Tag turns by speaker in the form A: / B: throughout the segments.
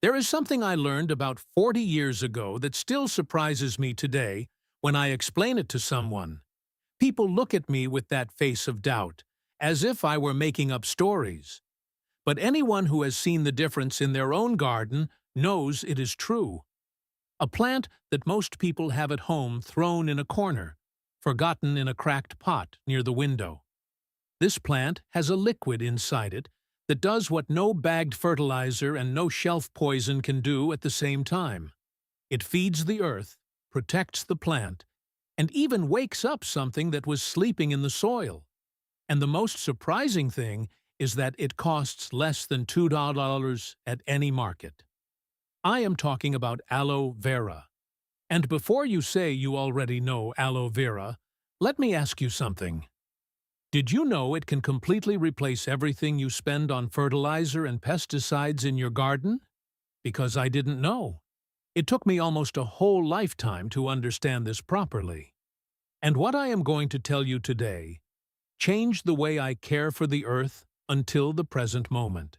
A: There is something I learned about 40 years ago that still surprises me today when I explain it to someone. People look at me with that face of doubt, as if I were making up stories. But anyone who has seen the difference in their own garden knows it is true. A plant that most people have at home thrown in a corner, forgotten in a cracked pot near the window. This plant has a liquid inside it that does what no bagged fertilizer and no shelf poison can do at the same time. It feeds the earth, protects the plant, and even wakes up something that was sleeping in the soil. And the most surprising thing is that it costs less than $2 at any market. I am talking about aloe vera. And before you say you already know aloe vera, let me ask you something. Did you know it can completely replace everything you spend on fertilizer and pesticides in your garden? Because I didn't know. It took me almost a whole lifetime to understand this properly. And what I am going to tell you today changed the way I care for the earth until the present moment.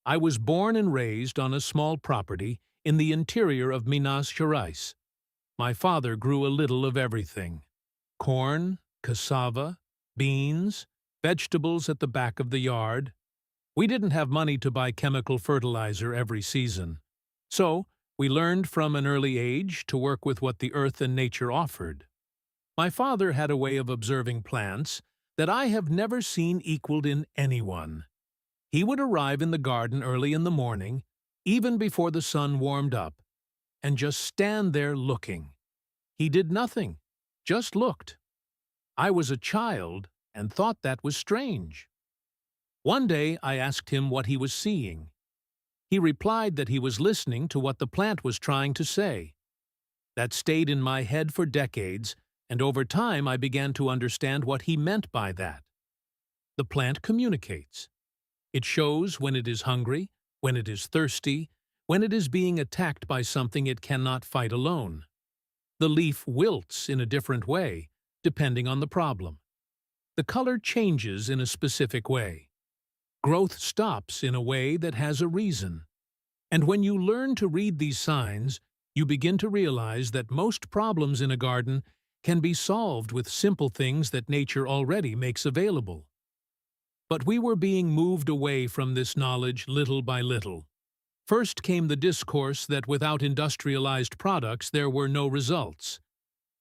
A: I was born and raised on a small property in the interior of Minas Gerais. My father grew a little of everything: corn, cassava, beans, vegetables at the back of the yard. We didn't have money to buy chemical fertilizer every season. So, we learned from an early age to work with what the earth and nature offered. My father had a way of observing plants that I have never seen equaled in anyone. He would arrive in the garden early in the morning, even before the sun warmed up, and just stand there looking. He did nothing, just looked. I was a child and thought that was strange. One day I asked him what he was seeing. He replied that he was listening to what the plant was trying to say. That stayed in my head for decades, and over time I began to understand what he meant by that. The plant communicates. It shows when it is hungry, when it is thirsty, when it is being attacked by something it cannot fight alone. The leaf wilts in a different way, depending on the problem. The color changes in a specific way. Growth stops in a way that has a reason. And when you learn to read these signs, you begin to realize that most problems in a garden can be solved with simple things that nature already makes available. But we were being moved away from this knowledge little by little. First came the discourse that without industrialized products there were no results.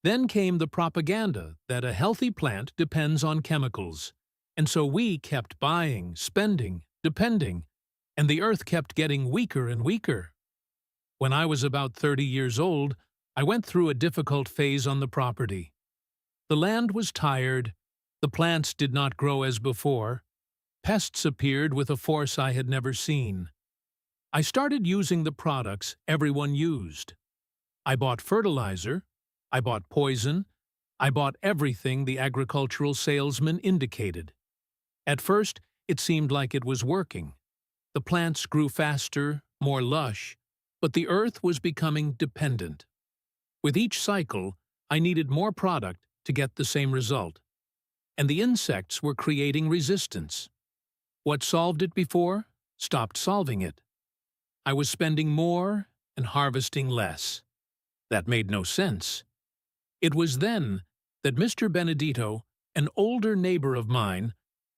A: Then came the propaganda that a healthy plant depends on chemicals. And so we kept buying, spending, depending, and the earth kept getting weaker and weaker. When I was about 30 years old, I went through a difficult phase on the property. The land was tired, the plants did not grow as before, pests appeared with a force I had never seen. I started using the products everyone used. I bought fertilizer, I bought poison, I bought everything the agricultural salesman indicated. At first, it seemed like it was working. The plants grew faster, more lush, but the earth was becoming dependent. With each cycle, I needed more product to get the same result. And the insects were creating resistance. What solved it before stopped solving it. I was spending more and harvesting less. That made no sense. It was then that Mr. Benedito, an older neighbor of mine,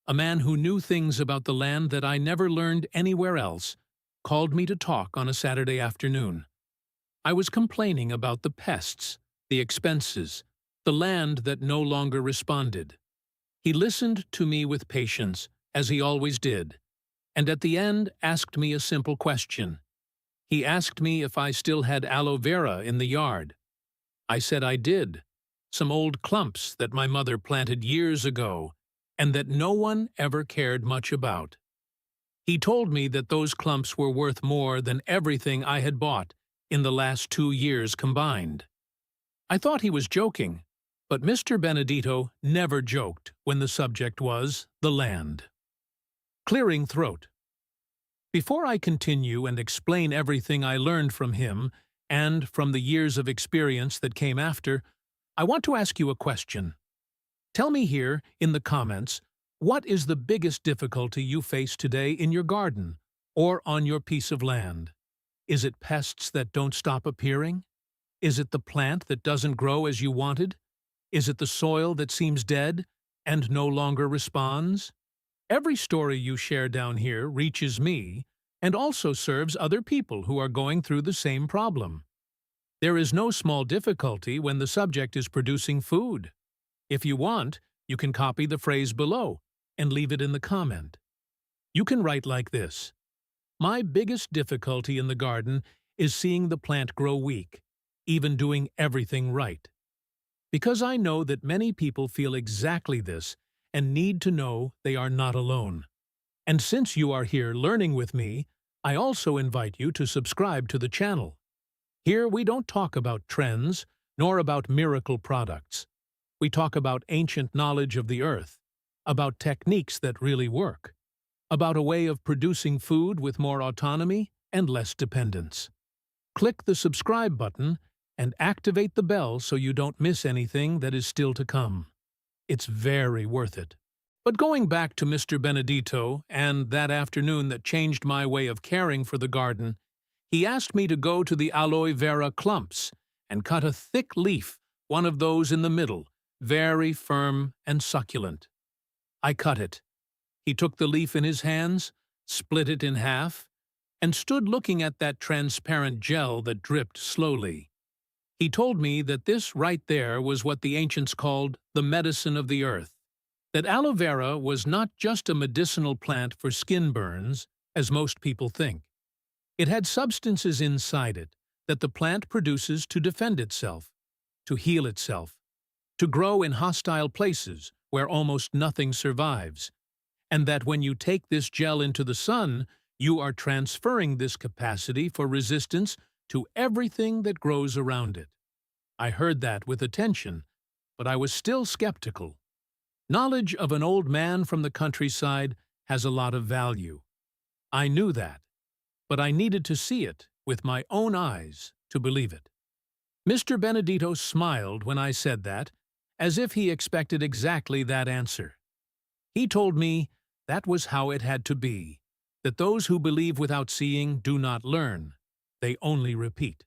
A: a man who knew things about the land that I never learned anywhere else, called me to talk on a Saturday afternoon. I was complaining about the pests, the expenses, the land that no longer responded. He listened to me with patience, as he always did, and at the end asked me a simple question. He asked me if I still had aloe vera in the yard. I said I did, some old clumps that my mother planted years ago, and that no one ever cared much about. He told me that those clumps were worth more than everything I had bought in the last 2 years combined. I thought he was joking, but Mr. Benedito never joked when the subject was the land. Clearing throat. Before I continue and explain everything I learned from him and from the years of experience that came after, I want to ask you a question. Tell me here in the comments, what is the biggest difficulty you face today in your garden or on your piece of land? Is it pests that don't stop appearing? Is it the plant that doesn't grow as you wanted? Is it the soil that seems dead and no longer responds? Every story you share down here reaches me and also serves other people who are going through the same problem. There is no small difficulty when the subject is producing food. If you want, you can copy the phrase below and leave it in the comment. You can write like this: "My biggest difficulty in the garden is seeing the plant grow weak, even doing everything right." Because I know that many people feel exactly this and need to know they are not alone. And since you are here learning with me, I also invite you to subscribe to the channel. Here we don't talk about trends, nor about miracle products. We talk about ancient knowledge of the earth, about techniques that really work, about a way of producing food with more autonomy and less dependence. Click the subscribe button and activate the bell so you don't miss anything that is still to come. It's very worth it. But going back to Mr. Benedito and that afternoon that changed my way of caring for the garden, he asked me to go to the aloe vera clumps and cut a thick leaf, one of those in the middle, very firm and succulent. I cut it. He took the leaf in his hands, split it in half, and stood looking at that transparent gel that dripped slowly. He told me that this right there was what the ancients called the medicine of the earth, that aloe vera was not just a medicinal plant for skin burns, as most people think. It had substances inside it that the plant produces to defend itself, to heal itself, to grow in hostile places where almost nothing survives, and that when you take this gel into the sun, you are transferring this capacity for resistance to everything that grows around it. I heard that with attention, but I was still skeptical. Knowledge of an old man from the countryside has a lot of value. I knew that, but I needed to see it with my own eyes to believe it. Mr. Benedito smiled when I said that, as if he expected exactly that answer. He told me that was how it had to be, that those who believe without seeing do not learn, they only repeat,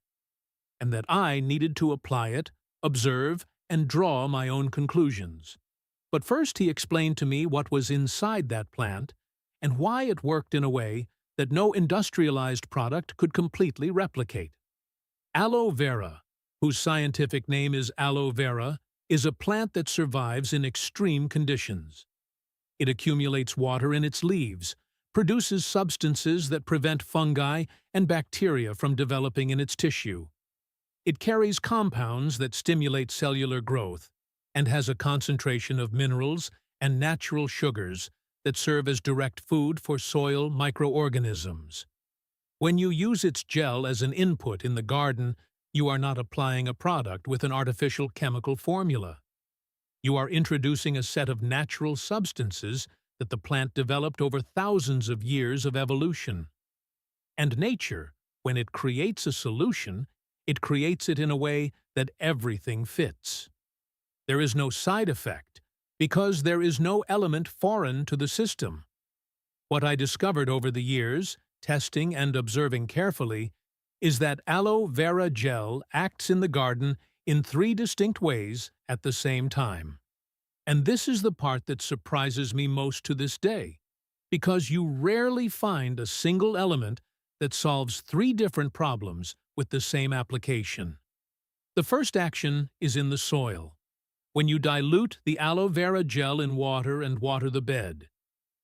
A: and that I needed to apply it, observe, and draw my own conclusions. But first he explained to me what was inside that plant and why it worked in a way that no industrialized product could completely replicate. Aloe vera, whose scientific name is aloe vera, is a plant that survives in extreme conditions. It accumulates water in its leaves, produces substances that prevent fungi and bacteria from developing in its tissue. It carries compounds that stimulate cellular growth and has a concentration of minerals and natural sugars that serve as direct food for soil microorganisms. When you use its gel as an input in the garden, you are not applying a product with an artificial chemical formula. You are introducing a set of natural substances that the plant developed over thousands of years of evolution. And nature, when it creates a solution, it creates it in a way that everything fits. There is no side effect, because there is no element foreign to the system. What I discovered over the years, testing and observing carefully, is that aloe vera gel acts in the garden in 3 distinct ways at the same time. And this is the part that surprises me most to this day, because you rarely find a single element that solves 3 different problems with the same application. The first action is in the soil. When you dilute the aloe vera gel in water and water the bed,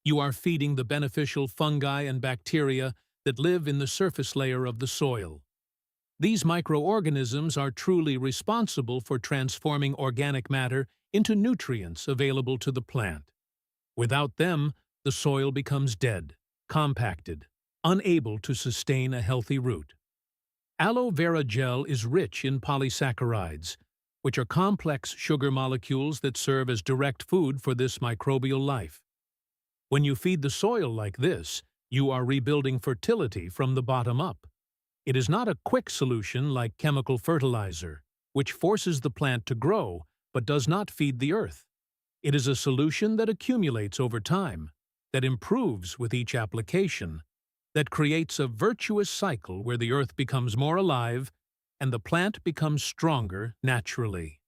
A: you are feeding the beneficial fungi and bacteria that live in the surface layer of the soil. These microorganisms are truly responsible for transforming organic matter into nutrients available to the plant. Without them, the soil becomes dead, compacted, unable to sustain a healthy root. Aloe vera gel is rich in polysaccharides, which are complex sugar molecules that serve as direct food for this microbial life. When you feed the soil like this, you are rebuilding fertility from the bottom up. It is not a quick solution like chemical fertilizer, which forces the plant to grow but does not feed the earth. It is a solution that accumulates over time, that improves with each application, that creates a virtuous cycle where the earth becomes more alive and the plant becomes stronger naturally.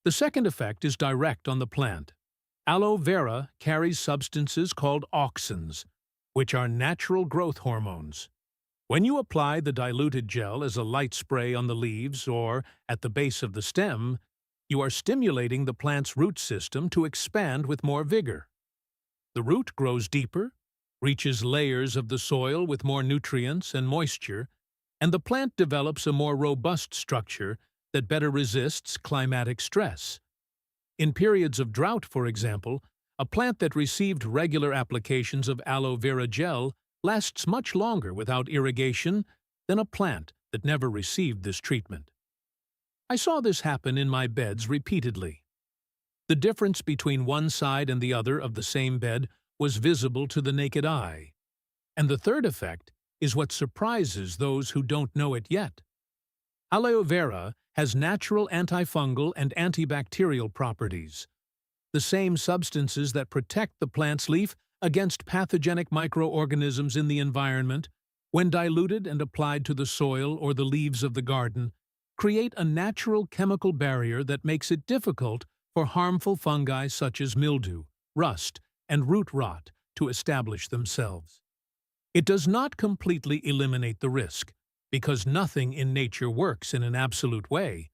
A: The second effect is direct on the plant. Aloe vera carries substances called auxins, which are natural growth hormones. When you apply the diluted gel as a light spray on the leaves or at the base of the stem, you are stimulating the plant's root system to expand with more vigor. The root grows deeper, reaches layers of the soil with more nutrients and moisture, and the plant develops a more robust structure that better resists climatic stress. In periods of drought, for example, a plant that received regular applications of aloe vera gel lasts much longer without irrigation than a plant that never received this treatment. I saw this happen in my beds repeatedly. The difference between one side and the other of the same bed was visible to the naked eye. And the third effect is what surprises those who don't know it yet. Aloe vera has natural antifungal and antibacterial properties, the same substances that protect the plant's leaf against pathogenic microorganisms in the environment, when diluted and applied to the soil or the leaves of the garden, create a natural chemical barrier that makes it difficult for harmful fungi such as mildew, rust, and root rot to establish themselves. It does not completely eliminate the risk, because nothing in nature works in an absolute way,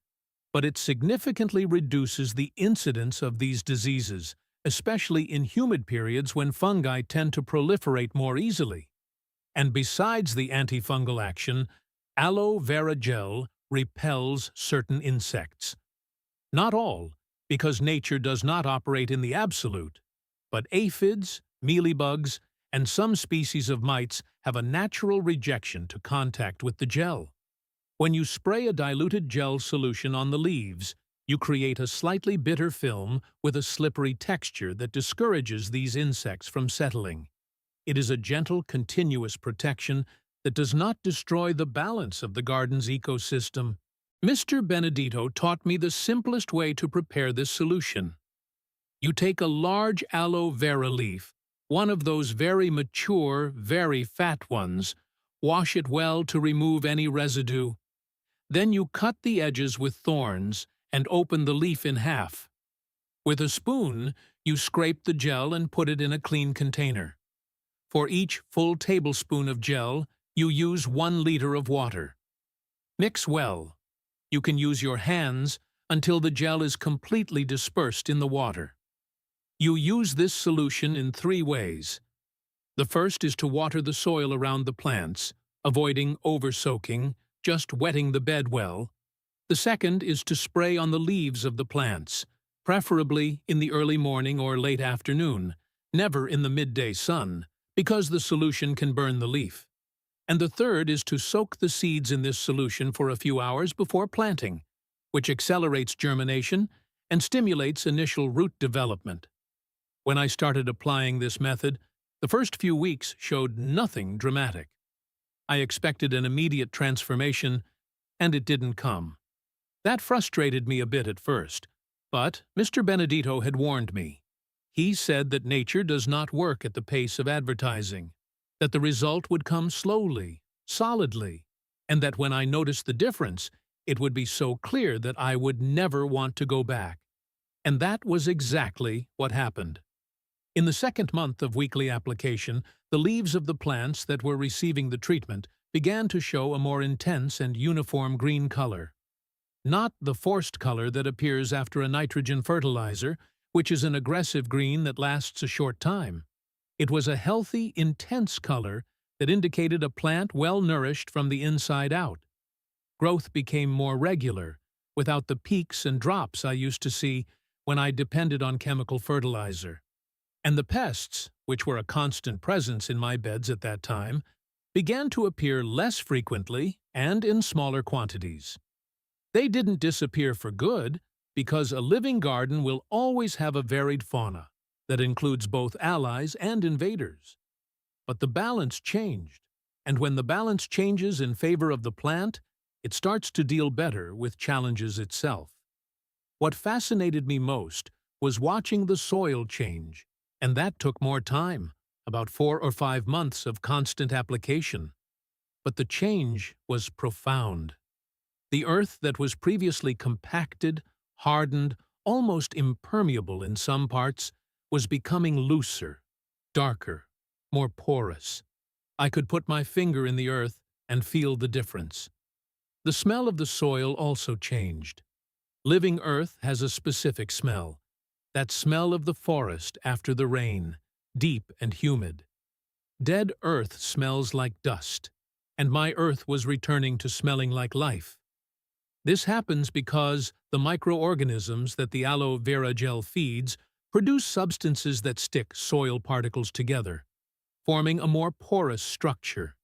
A: but it significantly reduces the incidence of these diseases, especially in humid periods when fungi tend to proliferate more easily. And besides the antifungal action, aloe vera gel repels certain insects. Not all, because nature does not operate in the absolute, but aphids, mealybugs, and some species of mites have a natural rejection to contact with the gel. When you spray a diluted gel solution on the leaves, you create a slightly bitter film with a slippery texture that discourages these insects from settling. It is a gentle, continuous protection that does not destroy the balance of the garden's ecosystem. Mr. Benedito taught me the simplest way to prepare this solution. You take a large aloe vera leaf, one of those very mature, very fat ones, wash it well to remove any residue. Then you cut the edges with thorns and open the leaf in half. With a spoon, you scrape the gel and put it in a clean container. For each full tablespoon of gel, you use 1 liter of water. Mix well. You can use your hands until the gel is completely dispersed in the water. You use this solution in 3 ways. The first is to water the soil around the plants, avoiding over-soaking, just wetting the bed well. The second is to spray on the leaves of the plants, preferably in the early morning or late afternoon, never in the midday sun, because the solution can burn the leaf. And the third is to soak the seeds in this solution for a few hours before planting, which accelerates germination and stimulates initial root development. When I started applying this method, the first few weeks showed nothing dramatic. I expected an immediate transformation, and it didn't come. That frustrated me a bit at first, but Mr. Benedito had warned me. He said that nature does not work at the pace of advertising, that the result would come slowly, solidly, and that when I noticed the difference, it would be so clear that I would never want to go back. And that was exactly what happened. In the second month of weekly application, the leaves of the plants that were receiving the treatment began to show a more intense and uniform green color. Not the forced color that appears after a nitrogen fertilizer, which is an aggressive green that lasts a short time. It was a healthy, intense color that indicated a plant well nourished from the inside out. Growth became more regular, without the peaks and drops I used to see when I depended on chemical fertilizer. And the pests, which were a constant presence in my beds at that time, began to appear less frequently and in smaller quantities. They didn't disappear for good, because a living garden will always have a varied fauna that includes both allies and invaders. But the balance changed, and when the balance changes in favor of the plant, it starts to deal better with challenges itself. What fascinated me most was watching the soil change, and that took more time, about 4 or 5 months of constant application. But the change was profound. The earth that was previously compacted, hardened, almost impermeable in some parts, was becoming looser, darker, more porous. I could put my finger in the earth and feel the difference. The smell of the soil also changed. Living earth has a specific smell, that smell of the forest after the rain, deep and humid. Dead earth smells like dust, and my earth was returning to smelling like life. This happens because the microorganisms that the aloe vera gel feeds produce substances that stick soil particles together, forming a more porous structure.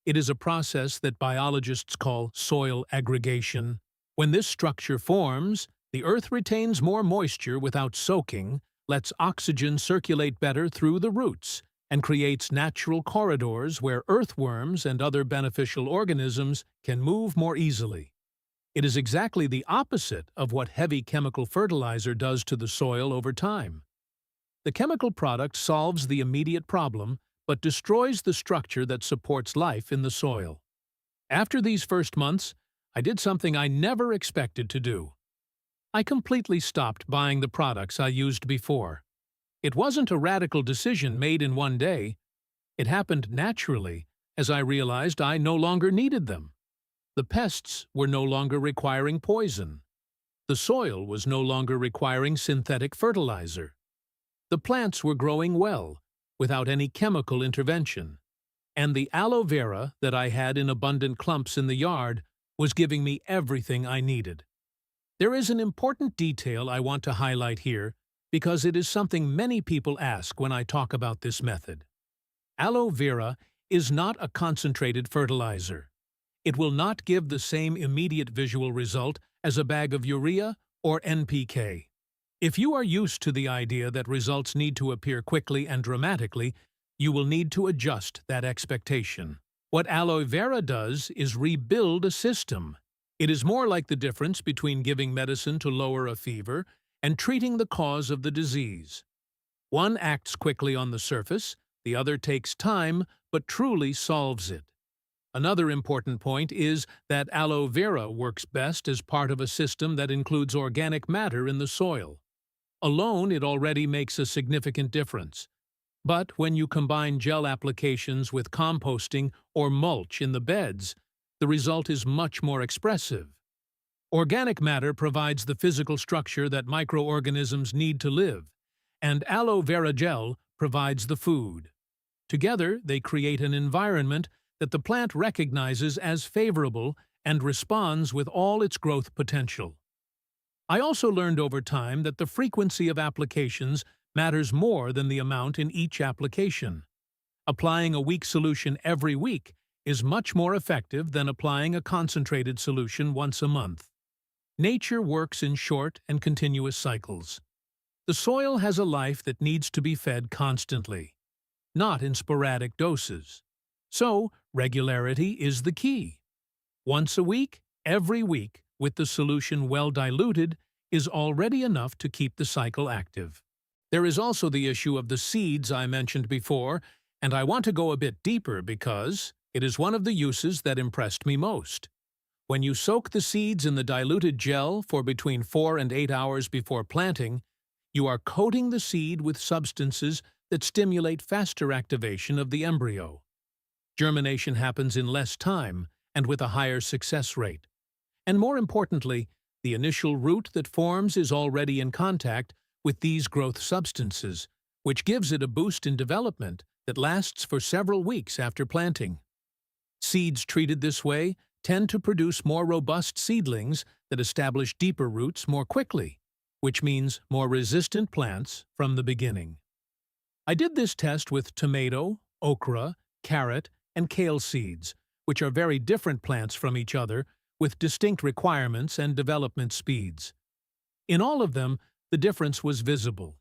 A: It is a process that biologists call soil aggregation. When this structure forms, the earth retains more moisture without soaking, lets oxygen circulate better through the roots, and creates natural corridors where earthworms and other beneficial organisms can move more easily. It is exactly the opposite of what heavy chemical fertilizer does to the soil over time. The chemical product solves the immediate problem, but destroys the structure that supports life in the soil. After these first months, I did something I never expected to do. I completely stopped buying the products I used before. It wasn't a radical decision made in one day. It happened naturally, as I realized I no longer needed them. The pests were no longer requiring poison. The soil was no longer requiring synthetic fertilizer. The plants were growing well, without any chemical intervention. And the aloe vera that I had in abundant clumps in the yard was giving me everything I needed. There is an important detail I want to highlight here because it is something many people ask when I talk about this method. Aloe vera is not a concentrated fertilizer. It will not give the same immediate visual result as a bag of urea or NPK. If you are used to the idea that results need to appear quickly and dramatically, you will need to adjust that expectation. What aloe vera does is rebuild a system. It is more like the difference between giving medicine to lower a fever and treating the cause of the disease. One acts quickly on the surface, the other takes time but truly solves it. Another important point is that aloe vera works best as part of a system that includes organic matter in the soil. Alone, it already makes a significant difference. But when you combine gel applications with composting or mulch in the beds, the result is much more expressive. Organic matter provides the physical structure that microorganisms need to live, and aloe vera gel provides the food. Together, they create an environment that the plant recognizes as favorable and responds with all its growth potential. I also learned over time that the frequency of applications matters more than the amount in each application. Applying a weak solution every week is much more effective than applying a concentrated solution once a month. Nature works in short and continuous cycles. The soil has a life that needs to be fed constantly, not in sporadic doses. So, regularity is the key. Once a week, every week, with the solution well diluted, is already enough to keep the cycle active. There is also the issue of the seeds I mentioned before, and I want to go a bit deeper because it is one of the uses that impressed me most. When you soak the seeds in the diluted gel for between 4 and 8 hours before planting, you are coating the seed with substances that stimulate faster activation of the embryo. Germination happens in less time and with a higher success rate. And more importantly, the initial root that forms is already in contact with these growth substances, which gives it a boost in development that lasts for several weeks after planting. Seeds treated this way tend to produce more robust seedlings that establish deeper roots more quickly, which means more resistant plants from the beginning. I did this test with tomato, okra, carrot, and kale seeds, which are very different plants from each other with distinct requirements and development speeds. In all of them, the difference was visible.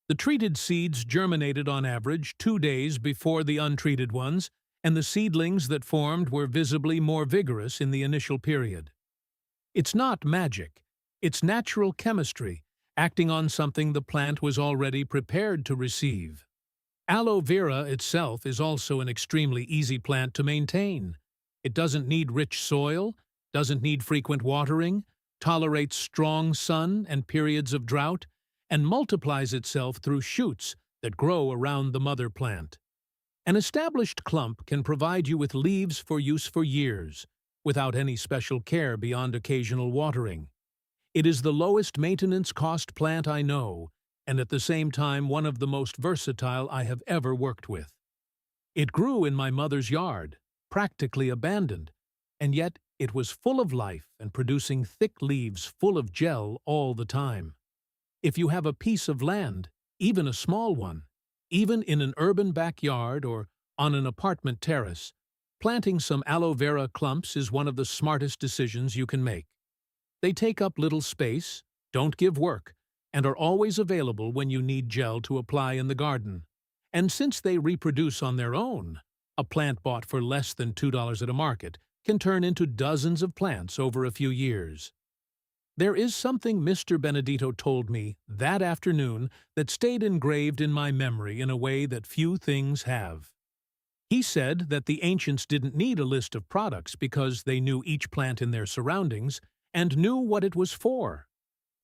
A: The treated seeds germinated on average 2 days before the untreated ones, and the seedlings that formed were visibly more vigorous in the initial period. It's not magic. It's natural chemistry, acting on something the plant was already prepared to receive. Aloe vera itself is also an extremely easy plant to maintain. It doesn't need rich soil, doesn't need frequent watering, tolerates strong sun and periods of drought, and multiplies itself through shoots that grow around the mother plant. An established clump can provide you with leaves for use for years, without any special care beyond occasional watering. It is the lowest maintenance cost plant I know, and at the same time one of the most versatile I have ever worked with. It grew in my mother's yard, practically abandoned, and yet it was full of life and producing thick leaves full of gel all the time. If you have a piece of land, even a small one, even in an urban backyard or on an apartment terrace, planting some aloe vera clumps is one of the smartest decisions you can make. They take up little space, don't give work, and are always available when you need gel to apply in the garden. And since they reproduce on their own, a plant bought for less than $2 at a market can turn into dozens of plants over a few years. There is something Mr. Benedito told me that afternoon that stayed engraved in my memory in a way that few things have. He said that the ancients didn't need a list of products because they knew each plant in their surroundings and knew what it was for.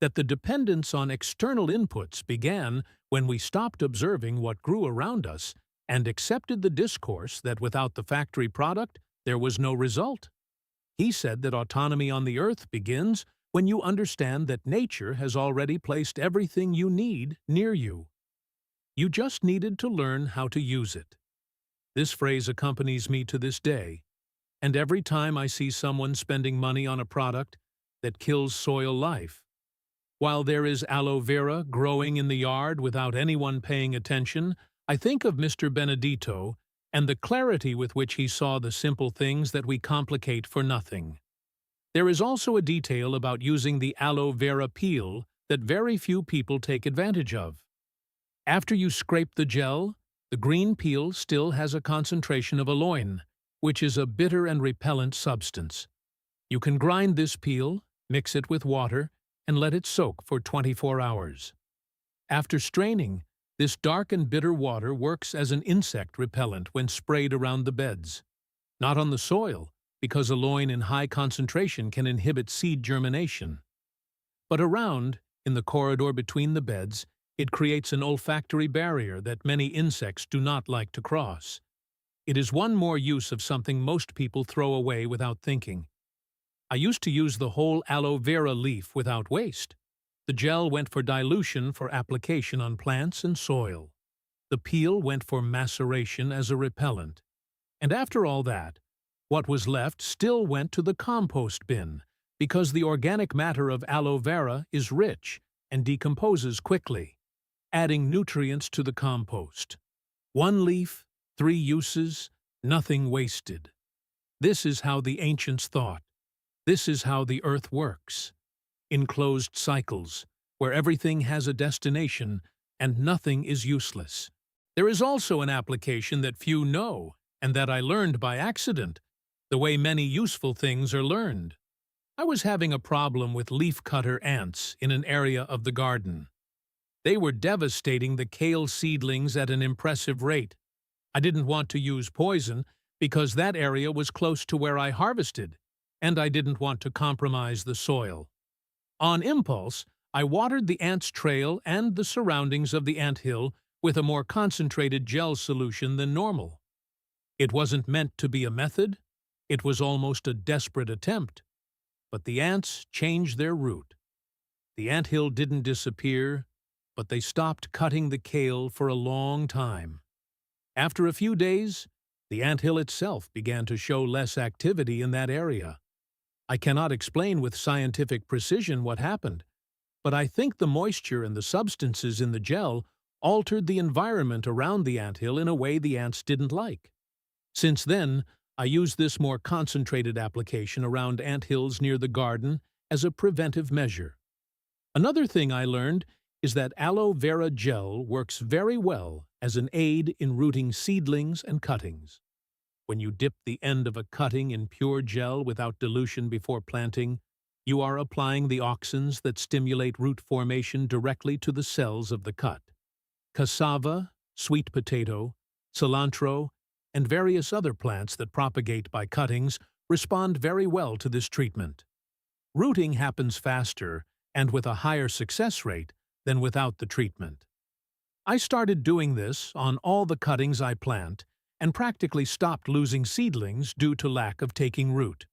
A: That the dependence on external inputs began when we stopped observing what grew around us and accepted the discourse that without the factory product, there was no result. He said that autonomy on the earth begins when you understand that nature has already placed everything you need near you. You just needed to learn how to use it. This phrase accompanies me to this day, and every time I see someone spending money on a product that kills soil life. While there is aloe vera growing in the yard without anyone paying attention, I think of Mr. Benedito and the clarity with which he saw the simple things that we complicate for nothing. There is also a detail about using the aloe vera peel that very few people take advantage of. After you scrape the gel, the green peel still has a concentration of aloin, which is a bitter and repellent substance. You can grind this peel, mix it with water, and let it soak for 24 hours. After straining, this dark and bitter water works as an insect repellent when sprayed around the beds. Not on the soil, because aloin in high concentration can inhibit seed germination. But around, in the corridor between the beds, it creates an olfactory barrier that many insects do not like to cross. It is one more use of something most people throw away without thinking. I used to use the whole aloe vera leaf without waste. The gel went for dilution for application on plants and soil. The peel went for maceration as a repellent. And after all that, what was left still went to the compost bin, because the organic matter of aloe vera is rich and decomposes quickly, adding nutrients to the compost. One leaf, 3 uses, nothing wasted. This is how the ancients thought. This is how the earth works. In closed cycles, where everything has a destination and nothing is useless. There is also an application that few know, and that I learned by accident, the way many useful things are learned. I was having a problem with leafcutter ants in an area of the garden. They were devastating the kale seedlings at an impressive rate. I didn't want to use poison because that area was close to where I harvested, and I didn't want to compromise the soil. On impulse, I watered the ants' trail and the surroundings of the anthill with a more concentrated gel solution than normal. It wasn't meant to be a method. It was almost a desperate attempt. But the ants changed their route. The anthill didn't disappear, but they stopped cutting the kale for a long time. After a few days, the anthill itself began to show less activity in that area. I cannot explain with scientific precision what happened, but I think the moisture and the substances in the gel altered the environment around the anthill in a way the ants didn't like. Since then, I use this more concentrated application around anthills near the garden as a preventive measure. Another thing I learned is that aloe vera gel works very well as an aid in rooting seedlings and cuttings. When you dip the end of a cutting in pure gel without dilution before planting, you are applying the auxins that stimulate root formation directly to the cells of the cut. Cassava, sweet potato, cilantro, and various other plants that propagate by cuttings respond very well to this treatment. Rooting happens faster and with a higher success rate than without the treatment. I started doing this on all the cuttings I plant and practically stopped losing seedlings due to lack of taking root.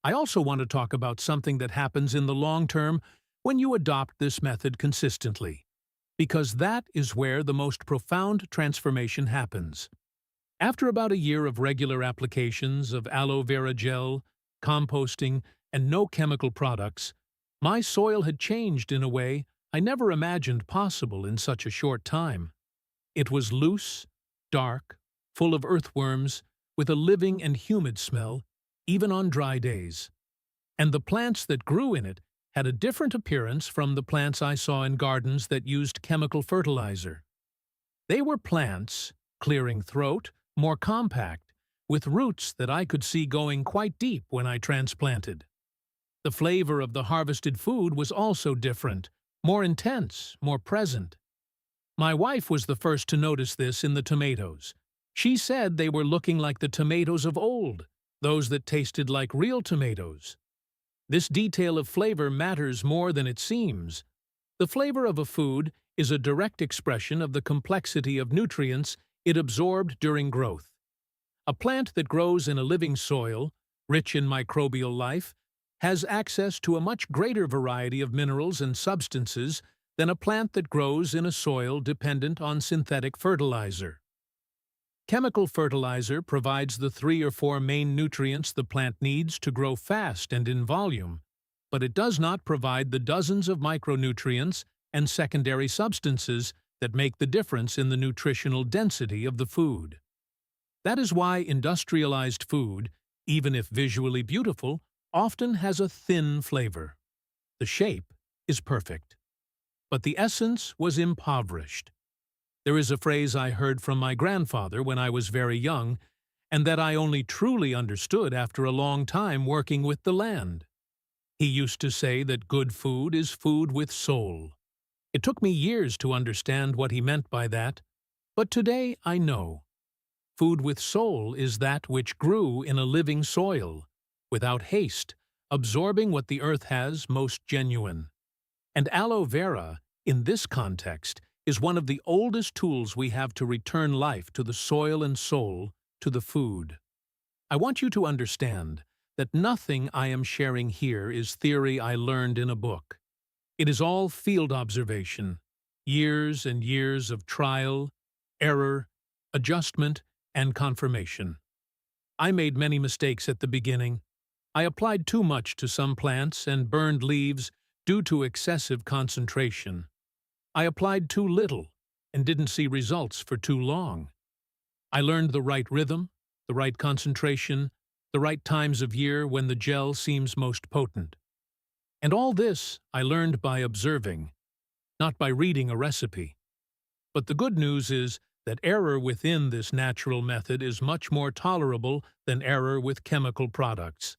A: I also want to talk about something that happens in the long term when you adopt this method consistently, because that is where the most profound transformation happens. After about a year of regular applications of aloe vera gel, composting, and no chemical products, my soil had changed in a way I never imagined possible in such a short time. It was loose, dark, full of earthworms, with a living and humid smell, even on dry days. And the plants that grew in it had a different appearance from the plants I saw in gardens that used chemical fertilizer. They were plants, clearing throat, more compact, with roots that I could see going quite deep when I transplanted. The flavor of the harvested food was also different, more intense, more present. My wife was the first to notice this in the tomatoes. She said they were looking like the tomatoes of old, those that tasted like real tomatoes. This detail of flavor matters more than it seems. The flavor of a food is a direct expression of the complexity of nutrients it absorbed during growth. A plant that grows in a living soil, rich in microbial life, has access to a much greater variety of minerals and substances than a plant that grows in a soil dependent on synthetic fertilizer. Chemical fertilizer provides the 3 or 4 main nutrients the plant needs to grow fast and in volume, but it does not provide the dozens of micronutrients and secondary substances that make the difference in the nutritional density of the food. That is why industrialized food, even if visually beautiful, often has a thin flavor. The shape is perfect, but the essence was impoverished. There is a phrase I heard from my grandfather when I was very young, and that I only truly understood after a long time working with the land. He used to say that good food is food with soul. It took me years to understand what he meant by that, but today I know. Food with soul is that which grew in a living soil, without haste, absorbing what the earth has most genuine. And aloe vera, in this context, is one of the oldest tools we have to return life to the soil and soul, to the food. I want you to understand that nothing I am sharing here is theory I learned in a book. It is all field observation, years and years of trial, error, adjustment, and confirmation. I made many mistakes at the beginning. I applied too much to some plants and burned leaves due to excessive concentration. I applied too little and didn't see results for too long. I learned the right rhythm, the right concentration, the right times of year when the gel seems most potent. And all this I learned by observing, not by reading a recipe. But the good news is that error within this natural method is much more tolerable than error with chemical products.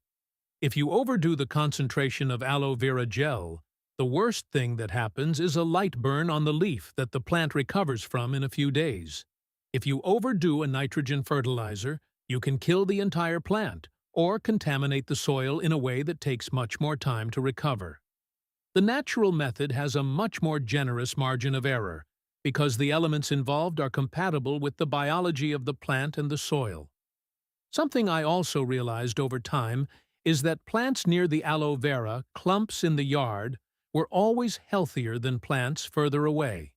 A: If you overdo the concentration of aloe vera gel, the worst thing that happens is a light burn on the leaf that the plant recovers from in a few days. If you overdo a nitrogen fertilizer, you can kill the entire plant or contaminate the soil in a way that takes much more time to recover. The natural method has a much more generous margin of error because the elements involved are compatible with the biology of the plant and the soil. Something I also realized over time is that plants near the aloe vera clumps in the yard were always healthier than plants further away.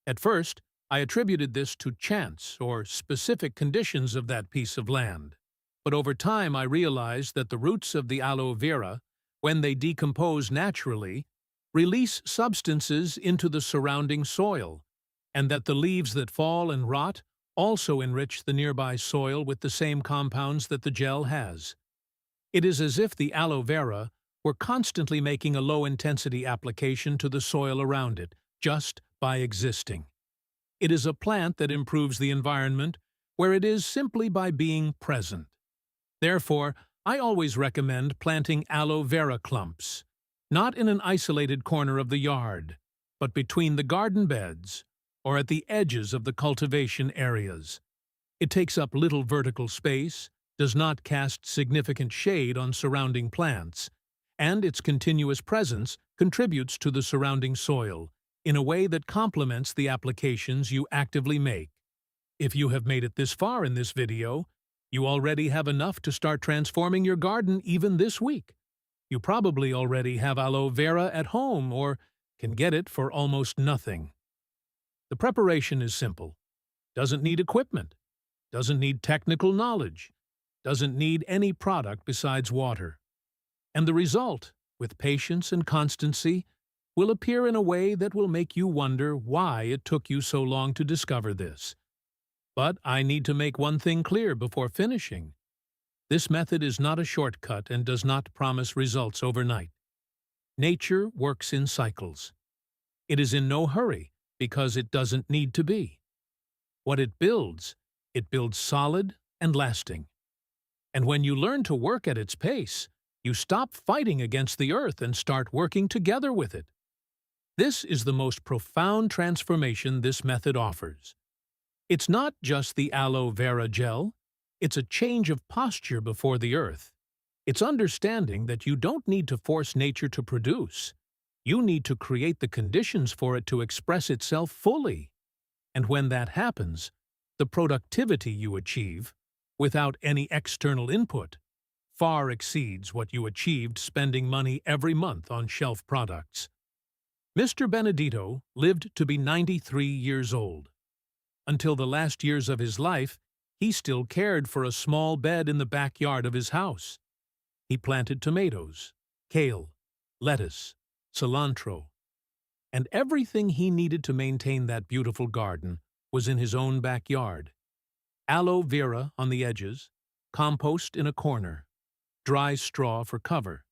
A: At first, I attributed this to chance or specific conditions of that piece of land. But over time I realized that the roots of the aloe vera, when they decompose naturally, release substances into the surrounding soil, and that the leaves that fall and rot also enrich the nearby soil with the same compounds that the gel has. It is as if the aloe vera were constantly making a low-intensity application to the soil around it, just by existing. It is a plant that improves the environment where it is simply by being present. Therefore, I always recommend planting aloe vera clumps, not in an isolated corner of the yard, but between the garden beds, or at the edges of the cultivation areas. It takes up little vertical space, does not cast significant shade on surrounding plants, and its continuous presence contributes to the surrounding soil in a way that complements the applications you actively make. If you have made it this far in this video, you already have enough to start transforming your garden even this week. You probably already have aloe vera at home or can get it for almost nothing. The preparation is simple. Doesn't need equipment. Doesn't need technical knowledge. Doesn't need any product besides water. And the result, with patience and constancy, will appear in a way that will make you wonder why it took you so long to discover this. But I need to make one thing clear before finishing. This method is not a shortcut and does not promise results overnight. Nature works in cycles. It is in no hurry because it doesn't need to be. What it builds solid and lasting. And when you learn to work at its pace, you stop fighting against the earth and start working together with it. This is the most profound transformation this method offers. It's not just the aloe vera gel, it's a change of posture before the earth. It's understanding that you don't need to force nature to produce. You need to create the conditions for it to express itself fully. And when that happens, the productivity you achieve, without any external input, far exceeds what you achieved spending money every month on shelf products. Mr. Benedito lived to be 93 years old. Until the last years of his life, he still cared for a small bed in the backyard of his house. He planted tomatoes, kale, lettuce, cilantro, and everything he needed to maintain that beautiful garden was in his own backyard. Aloe vera on the edges, compost in a corner, dry straw for cover.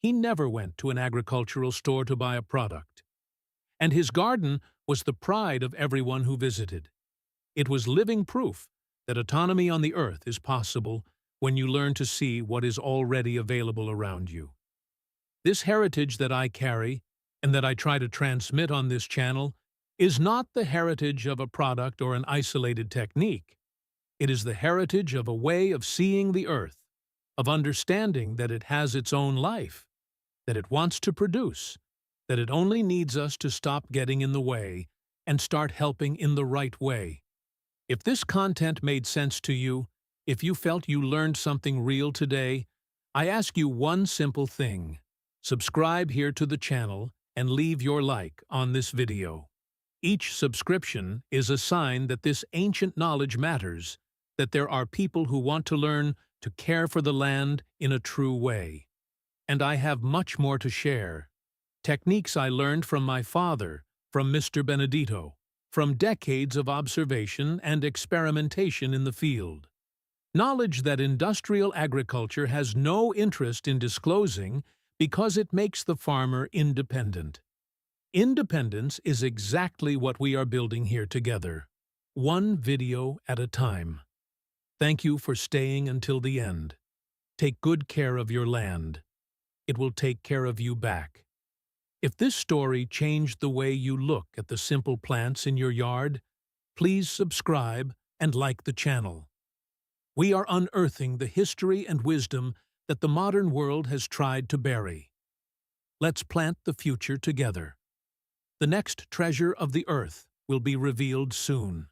A: He never went to an agricultural store to buy a product. And his garden was the pride of everyone who visited. It was living proof that autonomy on the earth is possible when you learn to see what is already available around you. This heritage that I carry and that I try to transmit on this channel is not the heritage of a product or an isolated technique. It is the heritage of a way of seeing the earth, of understanding that it has its own life, that it wants to produce, that it only needs us to stop getting in the way and start helping in the right way. If this content made sense to you, if you felt you learned something real today, I ask you one simple thing. Subscribe here to the channel and leave your like on this video. Each subscription is a sign that this ancient knowledge matters, that there are people who want to learn to care for the land in a true way. And I have much more to share. Techniques I learned from my father, from Mr. Benedito, from decades of observation and experimentation in the field. Knowledge that industrial agriculture has no interest in disclosing because it makes the farmer independent. Independence is exactly what we are building here together, one video at a time. Thank you for staying until the end. Take good care of your land. It will take care of you back. If this story changed the way you look at the simple plants in your yard, please subscribe and like the channel. We are unearthing the history and wisdom that the modern world has tried to bury. Let's plant the future together. The next treasure of the earth will be revealed soon.